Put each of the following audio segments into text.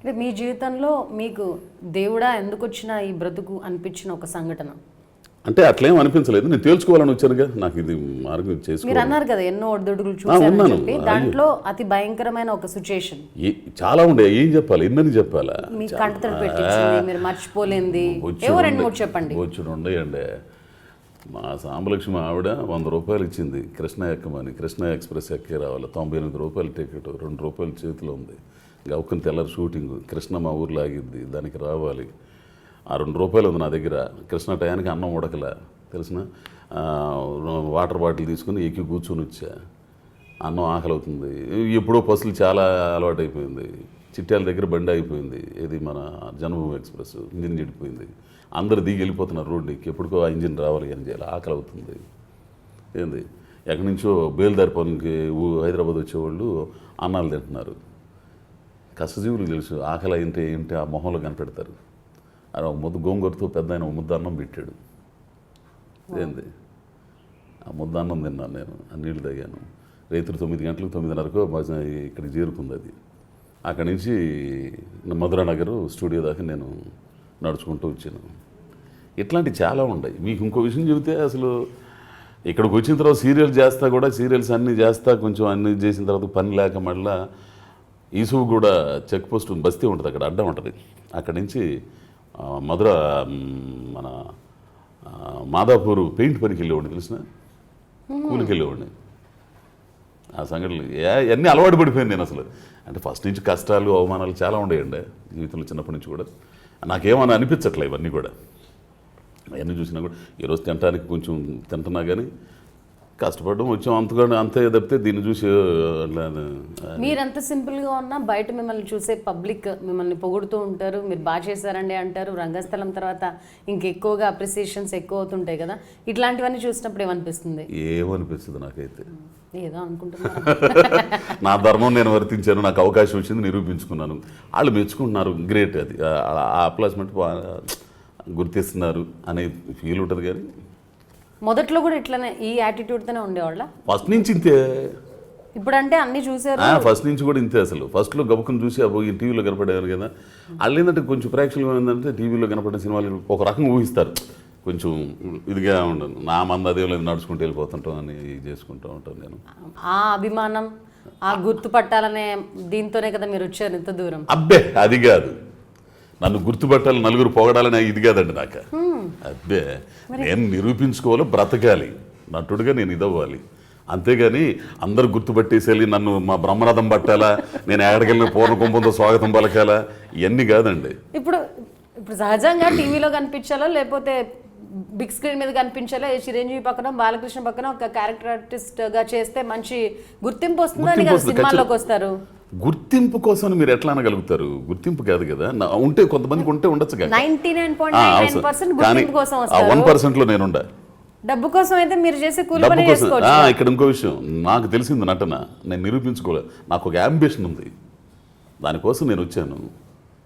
అంటే మీ జీవితంలో మీకు దేవుడా ఎందుకు వచ్చిన ఈ బ్రతుకు అనిపించిన ఒక సంఘటన? అంటే అట్లేం అనిపించలేదు, నేను తేల్చుకోవాలని వచ్చానుగా, నాకు ఇది మార్గం చేసుకో. మీరు అన్నారు కదా ఎన్నో ఒడిదుడుకులు చూసారని చెప్పి, దాంట్లో అతి భయంకరమైన ఒక సిచ్యుయేషన్ చాలా ఉండే. ఏం చెప్పాలి, ఎన్నని చెప్పాలా? మీ కంటతడి పెట్టించింది, మీరు మర్చిపోలేంది ఏవో 2-3 చెప్పండి. వచ్చుడు ఉండేయండి. మా సాంబలక్ష్మి ఆవిడ 100 రూపాయలు ఇచ్చింది కృష్ణ ఎక్కమని. కృష్ణ ఎక్స్ప్రెస్ ఎక్కే రావాలి, 98 రూపాయలు టికెట్, 2 రూపాయలు చేతిలో ఉంది. గౌకని తెల్లారి షూటింగ్, కృష్ణ మా ఊర్లో ఆగిద్ది, దానికి రావాలి. ఆ 2 రూపాయలు ఉంది నా దగ్గర. కృష్ణ టయానికి అన్నం ఉడకలే తెలిసిన, వాటర్ బాటిల్ తీసుకుని ఎక్కి కూర్చొని వచ్చా. అన్నం ఆకలి అవుతుంది. ఎప్పుడో పసులు చాలా అలవాటు అయిపోయింది. చిట్యాల దగ్గర బండి అయిపోయింది, ఇది మన జన్మభూమి ఎక్స్ప్రెస్, ఇంజిన్ చెడిపోయింది. అందరు దిగి వెళ్ళిపోతున్నారు రోడ్డుకి, ఎప్పటికో ఆ ఇంజిన్ రావాలి అని చేయాలి. ఆకలి అవుతుంది. ఏంది ఎక్కడి నుంచో బేల్దారి పనులకి హైదరాబాద్ వచ్చేవాళ్ళు అన్నాలు తింటున్నారు. కష్టజీవులు తెలుసు ఆకలి అయితే ఏంటి, ఆ మొహంలో కనిపెడతారు. అది ఒక ముద్ద గోంగూరతో పెద్ద ఆయన ఒక ముద్ద అన్నం పెట్టాడు. ఏంది ఆ ముద్ద అన్నం తిన్నాను నేను, ఆ నీళ్ళు తాగాను. రైతులు 9 గంటలకు 9:30కో ఇక్కడికి చేరుకుంది అది. అక్కడి నుంచి మధురా నగర్ స్టూడియో దాకా నేను నడుచుకుంటూ వచ్చాను. ఇట్లాంటివి చాలా ఉన్నాయి. మీకు ఇంకో విషయం చెబితే, అసలు ఇక్కడికి వచ్చిన తర్వాత సీరియల్ చేస్తా కూడా, సీరియల్స్ అన్నీ చేస్తా, కొంచెం అన్నీ చేసిన తర్వాత పని లేక మళ్ళీ ఈసువు కూడా చెక్ పోస్ట్ బస్తీ ఉంటుంది, అక్కడ అడ్డం ఉంటుంది. అక్కడి నుంచి మధుర మన మాదాపూర్ పెయింట్ పనికి వెళ్ళేవాడిని తెలిసిన, కూలికి వెళ్ళేవాడిని. ఆ సంఘటనలు అన్నీ అలవాటు పడిపోయాను నేను అసలు. అంటే ఫస్ట్ నుంచి కష్టాలు అవమానాలు చాలా ఉండేయండి జీవితంలో, చిన్నప్పటి నుంచి కూడా. నాకేమని అనిపించట్లే ఇవన్నీ కూడా. అవన్నీ చూసినా కూడా ఈరోజు తినడానికి కొంచెం తింటున్నా కానీ కష్టపడడం వచ్చాం అంతగా, అంతే తప్పితే దీన్ని చూసి అట్లా. మీరెంత సింపుల్గా ఉన్నా బయట మిమ్మల్ని చూసే పబ్లిక్ మిమ్మల్ని పొగుడుతూ ఉంటారు, మీరు బాగా చేశారండి అంటారు. రంగస్థలం తర్వాత ఇంకెక్కువగా అప్రిసియేషన్స్ ఎక్కువ అవుతుంటాయి కదా, ఇట్లాంటివన్నీ చూసినప్పుడు ఏమనిపిస్తుంది? ఏమనిపిస్తుంది నాకైతే, ఏదో అనుకుంటున్నాను. నా ధర్మం నేను వర్తించాను, నాకు అవకాశం వచ్చింది, నిరూపించుకున్నాను. వాళ్ళు మెచ్చుకుంటున్నారు, గ్రేట్. అది ఆ అప్లాస్మెంట్ గుర్తిస్తున్నారు అనే ఫీల్ ఉంటుంది. కానీ మొదట్లో కూడా ఇట్లనే ఈ యాటిట్యూడ్తోనే ఉండేవాళ్ళ? ఫస్ట్ నుంచి ఇంతే. ఇప్పుడంటే అన్ని చూసారు, ఫస్ట్ నుంచి కూడా ఇంతే. అసలు ఫస్ట్లో గబుకుని చూసి ఈ టీవీలో కనపడేవారు కదా. వాళ్ళు ఏంటంటే కొంచెం ప్రేక్షకులు ఏంటంటే టీవీలో కనపడే సినిమాలు ఒక రకంగా ఊహిస్తారు, కొంచెం ఇదిగా ఉండను. నా మంది అదే లేదు, నడుచుకుంటూ వెళ్ళిపోతుంటాం అని చేసుకుంటూ ఉంటాను నేను. ఆ అభిమానం, ఆ గుర్తుపట్టాలనే దీంతోనే కదా మీరు వచ్చారు ఇంత దూరం. అబ్బే అది కాదు, నన్ను గుర్తుపట్టాలి, నలుగురు పొగడాలని ఇది కాదండి నాకు. అబ్బే నేను నిరూపించుకోవాలి, బ్రతకాలి, నటుడుగా నేను ఇదవ్వాలి. అంతేగాని అందరు గుర్తుపట్టేసేయాలి, నన్ను మా బ్రహ్మరథం పట్టాలా, నేను ఎక్కడికెళ్ళిన పూర్ణ కుంభంతో స్వాగతం పలకాలా, ఇవన్నీ కాదండి. ఇప్పుడు సహజంగా టీవీలో కనిపించాలో లేకపోతే బిగ్ స్క్రీన్ మీద కనిపించాలో, చిరంజీవి పక్కన బాలకృష్ణ పక్కన ఒక క్యారెక్టర్ ఆర్టిస్ట్ గా చేస్తే మంచి గుర్తింపు వస్తుందని కదా సినిమాలోకి వస్తారు. గుర్తింపు కోసం మీరు ఎట్లా అనగలుగుతారు? గుర్తింపు కాదు కదా, ఉంటే కొంతమందికి ఉంటే ఉండొచ్చు కానీ 99.99% గుర్తింపు కోసం వస్తారు. 1%లో నేనుండా. డబ్బు కోసం అయితే మీరు చేసే కూలి పని చేసుకోవచ్చు. ఇక్కడ ఇంకో విషయం నాకు తెలిసింది, నటన నేను నిరూపించుకోలేదు. నాకు ఒక అంబిషన్ ఉంది, దానికోసం నేను వచ్చాను.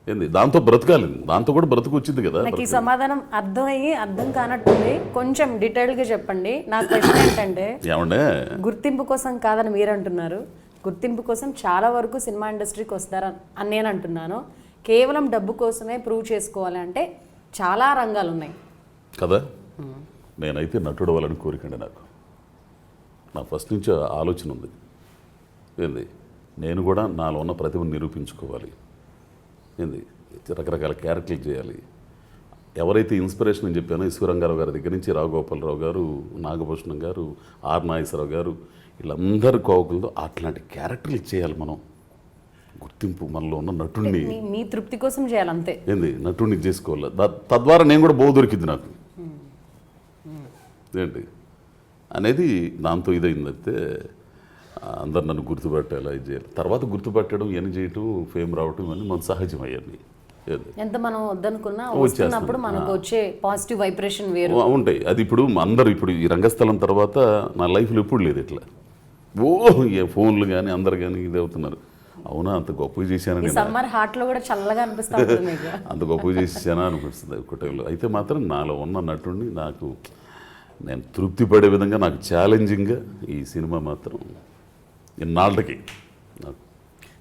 ఏంది దాంతో బ్రతకాలి, దాంతో కూడా బ్రతుకు వచ్చింది కదా. నాకు ఈ సమాధానం అర్థం కానట్టుంది, కొంచెం డీటెయిల్గా చెప్పండి. నా క్వశ్చన్ ఏంటంటే, ఏమంటే గుర్తింపు కోసం కాదని మీరు అంటున్నారు, గుర్తింపు కోసం చాలా వరకు సినిమా ఇండస్ట్రీకి వస్తారు అని నేను అంటున్నాను. కేవలం డబ్బు కోసమే ప్రూవ్ చేసుకోవాలి అంటే చాలా రంగాలు ఉన్నాయి కదా. నేనైతే నటుడు అవ్వాలని కోరికండి నాకు. నా ఫస్ట్ నుంచి ఆలోచన ఉంది. ఏంది నేను కూడా నాలో ఉన్న ప్రతిభను నిరూపించుకోవాలి. ఏంది రకరకాల క్యారెక్టర్లు చేయాలి. ఎవరైతే ఇన్స్పిరేషన్ అని చెప్పానో ఈశ్వరంగారావు గారి దగ్గర నుంచి రాఘగోపాలరావు గారు, నాగభూషణం గారు, ఆర్ నాగేశ్వరరావు గారు, వీళ్ళందరి కోవకులతో అట్లాంటి క్యారెక్టర్లు చేయాలి మనం. గుర్తింపు మనలో ఉన్న నటుడిని మీ తృప్తి కోసం చేయాలి అంతే. ఏంది నటుడిని చేసుకోవాలి, తద్వారా నేను కూడా బహు దొరికింది నాకు. ఏంటి అనేది దాంతో ఇదైంది. అయితే అందరు నన్ను గుర్తుపట్టేలా ఇది చేయాలి. తర్వాత గుర్తుపట్టడం, ఇవన్నీ చేయటం, ఫేమ్ రావటం, ఇవన్నీ మన సహజమయ్యాన్ని. ఎంత మనం వద్దనుకున్నా వస్తున్నప్పుడు మనకు వచ్చే పాజిటివ్ వైబ్రేషన్ వేరు ఉంటాయి. అది ఇప్పుడు అందరు ఇప్పుడు ఈ రంగస్థలం తర్వాత నా లైఫ్లో ఎప్పుడు లేదు ఇట్లా. ఏ ఫోన్లు కానీ అందరు కానీ ఇది అవుతున్నారు. అవునా అంత గొప్పగా చేశానని, సమ్మర్ హాట్లో కూడా చల్లగా అనిపిస్తుంది, అంత గొప్పగా చేసానా అనిపిస్తుంది ఒక టైంలో. అయితే మాత్రం నాలో ఉన్న నటుడిని నాకు నేను తృప్తి పడే విధంగా, నాకు ఛాలెంజింగ్గా ఈ సినిమా మాత్రం ఇన్నాళ్ళకి.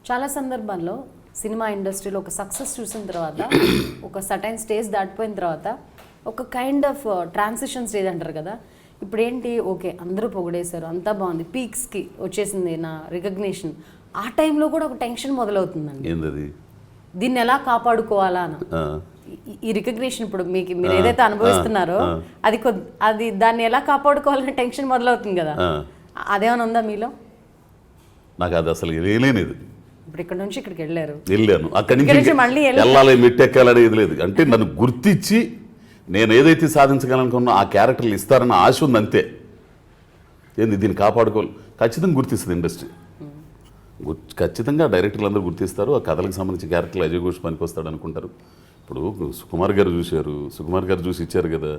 చాలా సందర్భాల్లో సినిమా ఇండస్ట్రీలో ఒక సక్సెస్ చూసిన తర్వాత ఒక సర్టైన్ స్టేజ్ దాటిపోయిన తర్వాత ఒక కైండ్ ఆఫ్ ట్రాన్సిషన్ స్టేజ్ అంటారు కదా, ఇప్పుడు ఏంటి, ఓకే అందరూ పొగిడేశారు, అంతా బాగుంది, పీక్స్కి వచ్చేసింది నా రికగ్నిషన్, ఆ టైంలో కూడా ఒక టెన్షన్ మొదలవుతుందండి. ఏందది? దీన్ని ఎలా కాపాడుకోవాలా అని. ఈ రికగ్నిషన్ ఇప్పుడు మీరు ఏదైతే అనుభవిస్తున్నారో అది దాన్ని ఎలా కాపాడుకోవాలని టెన్షన్ మొదలవుతుంది కదా, అదేమైనా ఉందా మీలో? నాకు అది అసలు తెలియలేదు. ఇప్పుడు ఇక్కడ నుంచి ఇక్కడికి వెళ్ళాను, అక్కడి నుంచి నుంచి మళ్ళీ వెళ్ళాలి, మెట్టెక్కాలనేది లేదు. అంటే నన్ను గుర్తించి నేను ఏదైతే సాధించగలనుకున్నా ఆ క్యారెక్టర్లు ఇస్తారన్న ఆశ ఉంది అంతే. ఏంది దీన్ని కాపాడుకోవాలి, ఖచ్చితంగా గుర్తిస్తుంది ఇండస్ట్రీ. ఖచ్చితంగా డైరెక్టర్లు అందరూ గుర్తిస్తారు. ఆ కథలకు సంబంధించిన క్యారెక్టర్లు అజయ్ ఘోష్ పనికి వస్తాడు అనుకుంటారు. ఇప్పుడు సుకుమార్ గారు చూశారు, సుకుమార్ గారు చూసి ఇచ్చారు కదా,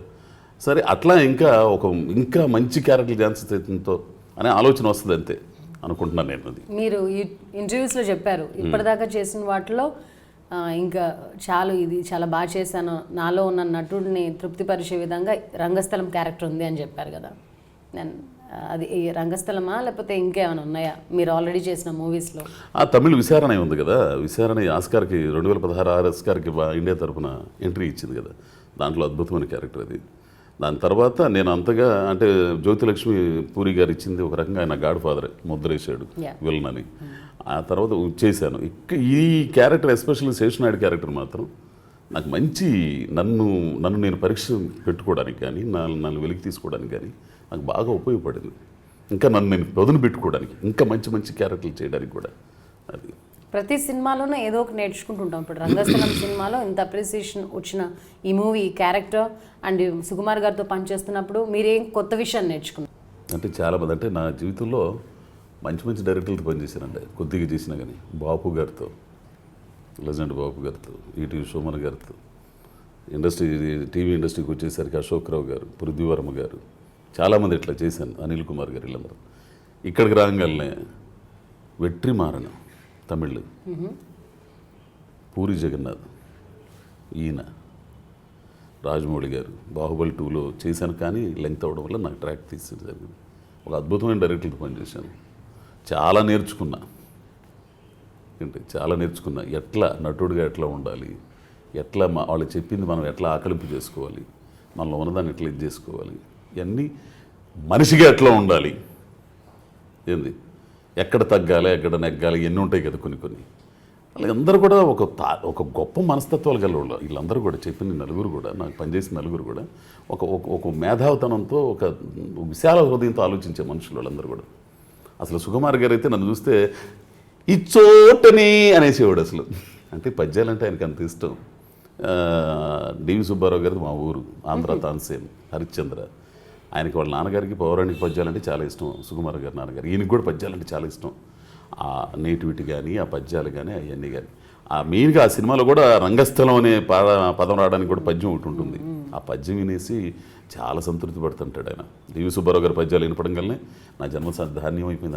సరే అట్లా ఇంకా మంచి క్యారెక్టర్ ఛాన్సెస్తో అనే ఆలోచన వస్తుంది అంతే అనుకుంటున్నాను నేను. అది మీరు ఈ ఇంటర్వ్యూస్లో చెప్పారు, ఇప్పటిదాకా చేసిన వాటిలో ఇంకా ఇది చాలా బాగా చేశాను, నాలో ఉన్న నటుడిని తృప్తిపరిచే విధంగా రంగస్థలం క్యారెక్టర్ ఉంది అని చెప్పారు కదా. నేను అది ఈ రంగస్థలమా లేకపోతే ఇంకేమైనా ఉన్నాయా మీరు ఆల్రెడీ చేసిన మూవీస్లో? తమిళ్ విచారణ ఉంది కదా, విచారణ ఆస్కార్కి 2016 ఆస్కార్కి ఇండియా తరఫున ఎంట్రీ ఇచ్చింది కదా, దాంట్లో అద్భుతమైన క్యారెక్టర్ అది. దాని తర్వాత నేను అంతగా అంటే జ్యోతిలక్ష్మి పూరి గారు ఇచ్చింది ఒక రకంగా ఆయన గాడ్ ఫాదర్ ముద్రేశాడు విలన్ అని. ఆ తర్వాత చేశాను. ఈ క్యారెక్టర్ ఎస్పెషల్లీ శేషనాయుడు క్యారెక్టర్ మాత్రం నాకు మంచి నన్ను నేను పరీక్ష పెట్టుకోవడానికి కానీ నన్ను వెలికి తీసుకోవడానికి కానీ నాకు బాగా ఉపయోగపడింది. ఇంకా నన్ను నేను పొదును పెట్టుకోవడానికి, ఇంకా మంచి మంచి క్యారెక్టర్లు చేయడానికి కూడా. అది ప్రతి సినిమాలోనూ ఏదో ఒకటి నేర్చుకుంటుంటాం. ఇప్పుడు రంగస్థలం సినిమాలో ఇంత అప్రిసియేషన్ వచ్చిన ఈ మూవీ క్యారెక్టర్ అండ్ సుకుమార్ గారితో పనిచేస్తున్నప్పుడు మీరేం కొత్త విషయాన్ని నేర్చుకున్నారు? అంటే చాలా మంది, అంటే నా జీవితంలో మంచి మంచి డైరెక్టర్లతో పనిచేశానండి, కొద్దిగా చేసినా కానీ. బాపు గారితో, లెజెండ్ బాపు గారితో, ఈటీవీ సోమన్ గారితో, టీవీ ఇండస్ట్రీకి వచ్చేసరికి అశోక్ రావు గారు, పృథ్వీవర్మ గారు, చాలామంది ఇట్లా చేశాను, అనిల్ కుమార్ గారు, వీళ్ళందరూ. ఇక్కడికి రాగానే వెట్రిమారన్ తమిళ్, పూరి జగన్నాథ్, ఈయన రాజమౌళి గారు బాహుబలి 2లో చేశాను, కానీ లెంగ్త్ అవ్వడం వల్ల నాకు ట్రాక్ తీసేది జరిగింది. ఒక అద్భుతమైన డైరెక్టర్తో పనిచేశాను, చాలా నేర్చుకున్నా. ఎట్లా నటుడిగా ఎట్లా ఉండాలి, ఎట్లా వాళ్ళు చెప్పింది మనం ఎట్లా ఆకలింపు చేసుకోవాలి, మనలో ఉన్నదాన్ని ఎట్లా ఇది చేసుకోవాలి, ఇవన్నీ మనిషిగా ఎట్లా ఉండాలి, ఏంది ఎక్కడ తగ్గాలి ఎక్కడ నెగ్గాలి, ఎన్ని ఉంటాయి కదా కొన్ని. వాళ్ళందరూ కూడా ఒక గొప్ప మనస్తత్వాలు గల వాళ్ళు. వీళ్ళందరూ కూడా చెప్పిన నలుగురు కూడా, నాకు పనిచేసిన నలుగురు కూడా ఒక మేధావితనంతో, ఒక విశాల హృదయంతో ఆలోచించే మనుషులు వాళ్ళందరూ కూడా. అసలు సుకుమార్ గారు అయితే నన్ను చూస్తే ఇచ్చోటని అనేసేవాడు అసలు. అంటే పద్యాలంటే ఆయనకి అంత ఇష్టం. డివి సుబ్బారావు గారిది మా ఊరు, ఆంధ్ర తాన్సేన్, హరిశ్చంద్ర. ఆయనకి వాళ్ళ నాన్నగారికి పౌరాణిక పద్యాలంటే చాలా ఇష్టం. సుకుమార్ గారి నాన్నగారు, ఈయనకి కూడా పద్యాలంటే చాలా ఇష్టం. ఆ నేటివిటీ కానీ, ఆ పద్యాలు కానీ, అవన్నీ కానీ. మెయిన్గా ఆ సినిమాలో కూడా రంగస్థలం అనే పదం రావడానికి కూడా పద్యం ఒకటి ఉంటుంది. ఆ పద్యం వినేసి చాలా సంతృప్తి పడుతుంటాడు ఆయన. డివి సుబ్బారావు గారి పద్యాలు వినపడం వల్లనే నా జన్మ ధాన్యం అయిపోయింది.